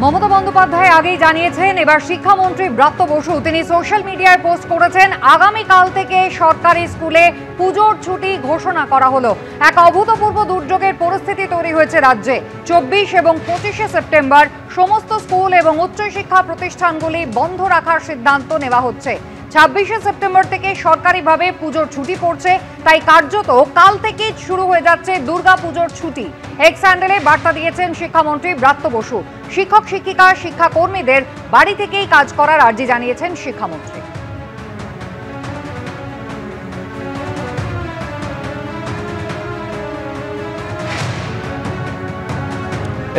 মমতা বন্দ্যোপাধ্যায় আগেই জানিয়েছেন এবার শিক্ষামন্ত্রী ব্রাত্য বসু তিনি সোশ্যাল মিডিয়ায় পোস্ট করেছেন আগামীকাল থেকে সরকারি স্কুলে পুজোর ছুটি ঘোষণা করা হলো। এক অভূতপূর্ব দুর্যোগের পরিস্থিতি তৈরি হয়েছে রাজ্যে। 24 এবং 25শে সেপ্টেম্বর সমস্ত স্কুল এবং উচ্চশিক্ষা প্রতিষ্ঠানগুলি বন্ধ রাখার সিদ্ধান্ত নেওয়া হচ্ছে। 26শে সেপ্টেম্বর থেকে সরকারিভাবে পুজোর ছুটি পড়ছে, তাই কার্যত কাল থেকেই শুরু হয়ে যাচ্ছে দুর্গা পুজোর ছুটি। এক্স হ্যান্ডেলে বার্তা দিয়েছেন শিক্ষামন্ত্রী ব্রাত্য বসু। শিক্ষক শিক্ষিকা শিক্ষাকর্মীদের বাড়ি থেকেই কাজ করার আর্জি জানিয়েছেন শিক্ষামন্ত্রী।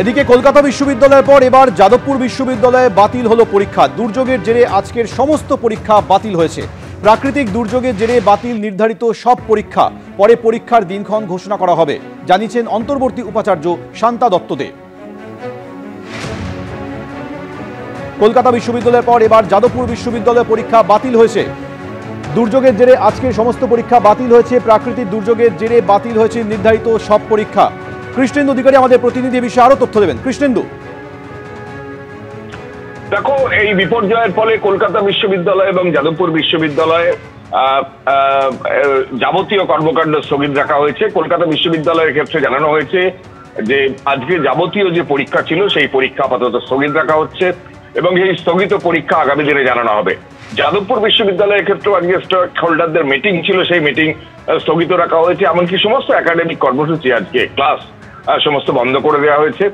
এদিকে কলকাতা বিশ্ববিদ্যালয়ের পর এবার যাদবপুর বিশ্ববিদ্যালয়ে বাতিল হলো পরীক্ষা। দুর্যোগের জেরে আজকের সমস্ত পরীক্ষা বাতিল হয়েছে। প্রাকৃতিক দুর্যোগের জেরে বাতিল নির্ধারিত সব পরীক্ষা। পরে পরীক্ষার দিনক্ষণ ঘোষণা করা হবে, জানিয়েছেন অন্তর্বর্তী উপাচার্য শান্তা দত্ত দে। কলকাতা বিশ্ববিদ্যালয়ের পর এবার যাদবপুর বিশ্ববিদ্যালয়ে পরীক্ষা বাতিল হয়েছে। দুর্যোগের জেরে আজকের সমস্ত পরীক্ষা বাতিল হয়েছে। প্রাকৃতিক দুর্যোগের জেরে বাতিল হয়েছে নির্ধারিত সব পরীক্ষা। কৃষ্ণেন্দু অধিকারী আমাদের প্রতিনিধি বিষয়ে আরো তথ্য দেবেন। কৃষ্ণেন্দু, দেখো, এই বিপর্যয়ের ফলে কলকাতা বিশ্ববিদ্যালয় এবং যাদবপুর বিশ্ববিদ্যালয়ে যাবতীয় কর্মকাণ্ড স্থগিত রাখা হয়েছে। কলকাতা বিশ্ববিদ্যালয়ের ক্ষেত্রে জানানো হয়েছে যে আজকে যাবতীয় যে পরীক্ষা ছিল সেই পরীক্ষা আপাতত স্থগিত রাখা হচ্ছে এবং এই স্থগিত পরীক্ষা আগামী দিনে জানানো হবে। যাদবপুর বিশ্ববিদ্যালয়ের ক্ষেত্রে আজকে স্টেক হোল্ডারদের মিটিং ছিল, সেই মিটিং স্থগিত রাখা হয়েছে। এমনকি সমস্ত একাডেমিক কর্মসূচি আজকে ক্লাস সমস্ত বন্ধ করে দেওয়া হয়েছে।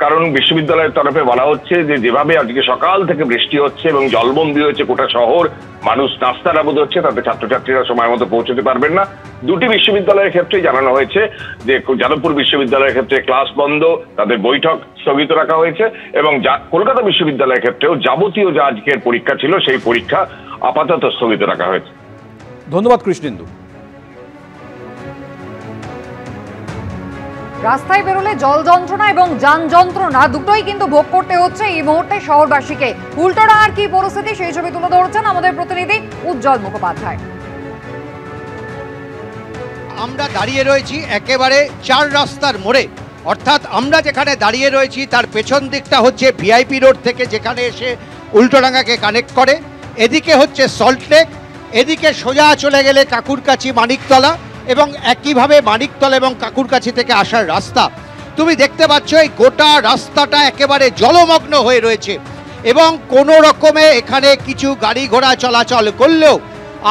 কারণ বিশ্ববিদ্যালয়ের তরফে বলা হচ্ছে যে যেভাবে আজকে সকাল থেকে বৃষ্টি হচ্ছে এবং জলবন্দি হয়েছে গোটা শহর, মানুষ নাস্তার আবদ্ধ হচ্ছে, তাতে ছাত্রছাত্রীরা সময় মতো পৌঁছতে পারবেন না। দুটি বিশ্ববিদ্যালয়ের ক্ষেত্রে জানানো হয়েছে যে যাদবপুর বিশ্ববিদ্যালয়ের ক্ষেত্রে ক্লাস বন্ধ, তাদের বৈঠক স্থগিত রাখা হয়েছে এবং কলকাতা বিশ্ববিদ্যালয়ের ক্ষেত্রেও যাবতীয় যা আজকের পরীক্ষা ছিল সেই পরীক্ষা আপাতত স্থগিত রাখা হয়েছে। ধন্যবাদ কৃষ্ণেন্দু। রাস্তায় বেরোলে জল যন্ত্রণা এবং যান যন্ত্রণা দুটোই কিন্তু ভোগ করতে হচ্ছে এই মুহূর্তে শহরবাসীকে। উল্টোডাঙার কি পরিস্থিতি সেই ছবি তুলে ধরেছেন আমাদের প্রতিনিধি উজ্জ্বল মুখোপাধ্যায়। আমরা দাঁড়িয়ে রয়েছি একেবারে চার রাস্তার মোড়ে, অর্থাৎ আমরা যেখানে দাঁড়িয়ে রয়েছি তার পেছন দিকটা হচ্ছে ভিআইপি রোড থেকে যেখানে এসে উল্টোডাঙাকে কানেক্ট করে, এদিকে হচ্ছে সল্টলেক, এদিকে সোজা চলে গেলে কাকুরকাছি মানিকতলা এবং একইভাবে মানিকতলা এবং কাকুরকাছি থেকে আসার রাস্তা। তুমি দেখতে পাচ্ছ এই গোটা রাস্তাটা একেবারে জলমগ্ন হয়ে রয়েছে এবং কোনো রকমে এখানে কিছু গাড়ি ঘোড়া চলাচল করলেও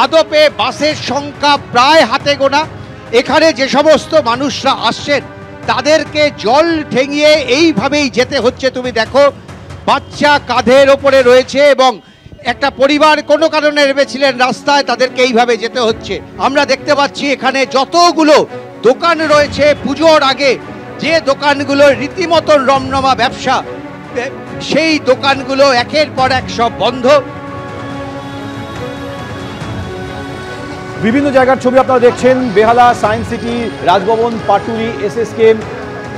আদপে বাসের সংখ্যা প্রায় হাতে গোনা। এখানে যে সমস্ত মানুষরা আসছেন তাদেরকে জল ঠেঙিয়ে এইভাবেই যেতে হচ্ছে। তুমি দেখো, বাচ্চা কাঁধের ওপরে রয়েছে এবং একটা পরিবার কোনো কারণে নেমেছিলেন রাস্তায়, তাদেরকে এইভাবে যেতে হচ্ছে। আমরা দেখতে পাচ্ছি এখানে যতগুলো দোকান রয়েছে পুজোর আগে যে দোকানগুলো রীতিমতো রমরমা ব্যবসা, সেই দোকানগুলো একের পর এক সব বন্ধ। বিভিন্ন জায়গার ছবি আপনারা দেখছেন। Behala, science city, Raj Bhavan, Patuli, SSK,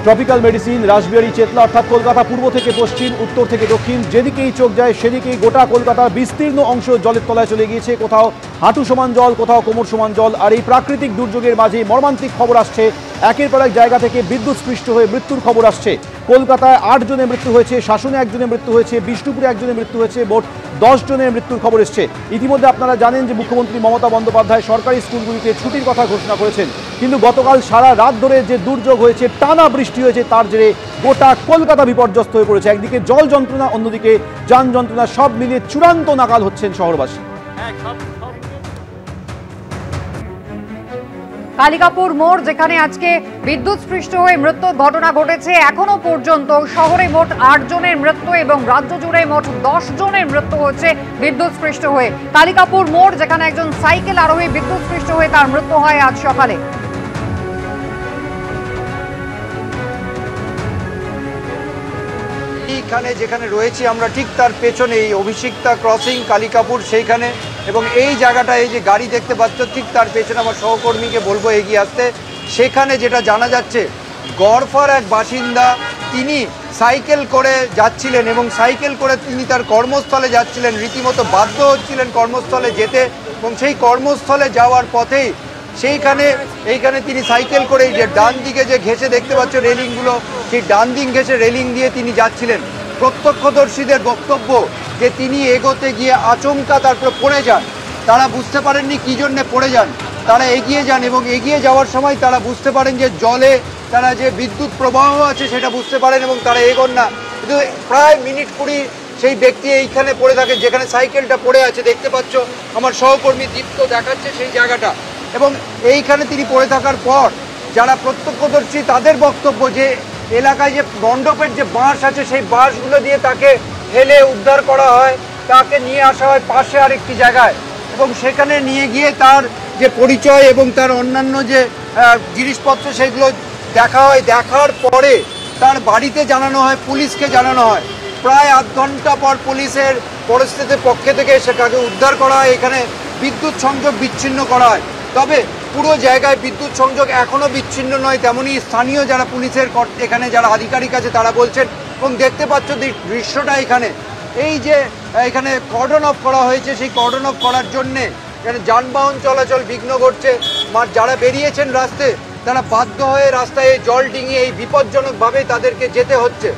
tropical medicine, Rashbehari, Chetla, অর্থাৎ কলকাতা পূর্ব থেকে পশ্চিম, উত্তর থেকে দক্ষিণ, যেদিকেই চোখ যায় সেদিকেই গোটা কলকাতার বিস্তীর্ণ অংশ জলের তলায় চলে গিয়েছে। কোথাও হাঁটু সমান জল, কোথাও কোমর সমান জল। আর এই প্রাকৃতিক দুর্যোগের মাঝে মর্মান্তিক খবর আসছে, একের পর এক জায়গা থেকে বিদ্যুৎস্পৃষ্ট হয়ে মৃত্যুর খবর আসছে। কলকাতায় 8 জনের মৃত্যু হয়েছে, শাসনে 1 জনের মৃত্যু হয়েছে, বিষ্ণুপুরে 1 জনের মৃত্যু হয়েছে, মোট 10 জনের মৃত্যুর খবর এসছে। ইতিমধ্যে আপনারা জানেন যে মুখ্যমন্ত্রী মমতা বন্দ্যোপাধ্যায় সরকারি স্কুলগুলিতে ছুটির কথা ঘোষণা করেছেন, কিন্তু গতকাল সারা রাত ধরে যে দুর্যোগ হয়েছে, টানা বৃষ্টি হয়েছে, তার জেরে গোটা কলকাতা বিপর্যস্ত হয়ে পড়েছে। একদিকে জল যন্ত্রণা, অন্যদিকে যান যন্ত্রণা, সব মিলিয়ে চূড়ান্ত নাকাল হচ্ছেন শহরবাসী। কালিকাপুর মোড় যেখানে আজকে বিদ্যুৎস্পৃষ্ট হয়ে মৃত্যুর ঘটনা ঘটেছে, এখনো পর্যন্ত শহরে মোট 8 জনের মৃত্যু এবং রাজ্য জুড়ে মোট 10 জনের মৃত্যু হচ্ছে বিদ্যুৎস্পৃষ্ট হয়ে। কালিকাপুর মোড় যেখানে একজন সাইকেল আরোহী বিদ্যুৎস্পৃষ্ট হয়ে তার মৃত্যু হয় আজ সকালে। এইখানে যেখানে রয়েছি আমরা ঠিক তার পেছনে এই অভিষিক্তা ক্রসিং কালিকাপুর সেইখানে, এবং এই জায়গাটা এই যে গাড়ি দেখতে পাচ্ছ ঠিক তার পেছনে আমার সহকর্মীকে বলবো এগিয়ে আসতে। সেখানে যেটা জানা যাচ্ছে গড়ফার এক বাসিন্দা, তিনি সাইকেল করে যাচ্ছিলেন এবং সাইকেল করে তিনি তার কর্মস্থলে যাচ্ছিলেন, রীতিমতো বাধ্য হচ্ছিলেন কর্মস্থলে যেতে এবং সেই কর্মস্থলে যাওয়ার পথেই এইখানে তিনি সাইকেল করে যে ডান দিকে যে ঘেঁষে দেখতে পাচ্ছ রেলিংগুলো, সেই ডান দিক ঘেঁষে রেলিং দিয়ে তিনি যাচ্ছিলেন। প্রত্যক্ষদর্শীদের বক্তব্য যে তিনি এগোতে গিয়ে আচমকা তারপর পড়ে যান। তারা বুঝতে পারেননি কী জন্যে পড়ে যান, তারা এগিয়ে যান এবং এগিয়ে যাওয়ার সময় তারা বুঝতে পারেন যে জলে তারা যে বিদ্যুৎ প্রবাহ আছে সেটা বুঝতে পারেন এবং তারা এগোন না। কিন্তু প্রায় মিনিট 20 সেই ব্যক্তি এইখানে পড়ে থাকে, যেখানে সাইকেলটা পড়ে আছে দেখতে পাচ্ছ, আমার সহকর্মী দীপ্ত দেখাচ্ছে সেই জায়গাটা। এবং এইখানে তিনি পড়ে থাকার পর যারা প্রত্যক্ষদর্শী তাদের বক্তব্য যে এলাকায় যে মণ্ডপের যে বাঁশ আছে সেই বাঁশগুলো দিয়ে তাকে ফেলে উদ্ধার করা হয়, তাকে নিয়ে আসা হয় পাশে আরেকটি জায়গায় এবং সেখানে নিয়ে গিয়ে তার যে পরিচয় এবং তার অন্যান্য যে জিনিসপত্র সেগুলো দেখা হয়। দেখার পরে তার বাড়িতে জানানো হয়, পুলিশকে জানানো হয়। প্রায় আধ ঘন্টা পর পুলিশের পরিস্থিতির পক্ষে থেকে এসে তাকে উদ্ধার করা হয়। এখানে বিদ্যুৎ সংযোগ বিচ্ছিন্ন করা হয়, তবে পুরো জায়গায় বিদ্যুৎ সংযোগ এখনও বিচ্ছিন্ন নয়, তেমনই স্থানীয় যারা পুলিশের এখানে যারা আধিকারিক আছে তারা বলছেন। এবং দেখতে পাচ্ছ দৃশ্যটা এখানে, এই যে এখানে কর্ডন অফ করা হয়েছে, সেই কর্ডন অফ করার জন্যে এখানে যানবাহন চলাচল বিঘ্ন ঘটছে। যারা বেরিয়েছেন রাস্তায় তারা বাধ্য হয়ে রাস্তায় জল ডিঙিয়ে এই বিপজ্জনকভাবে তাদেরকে যেতে হচ্ছে।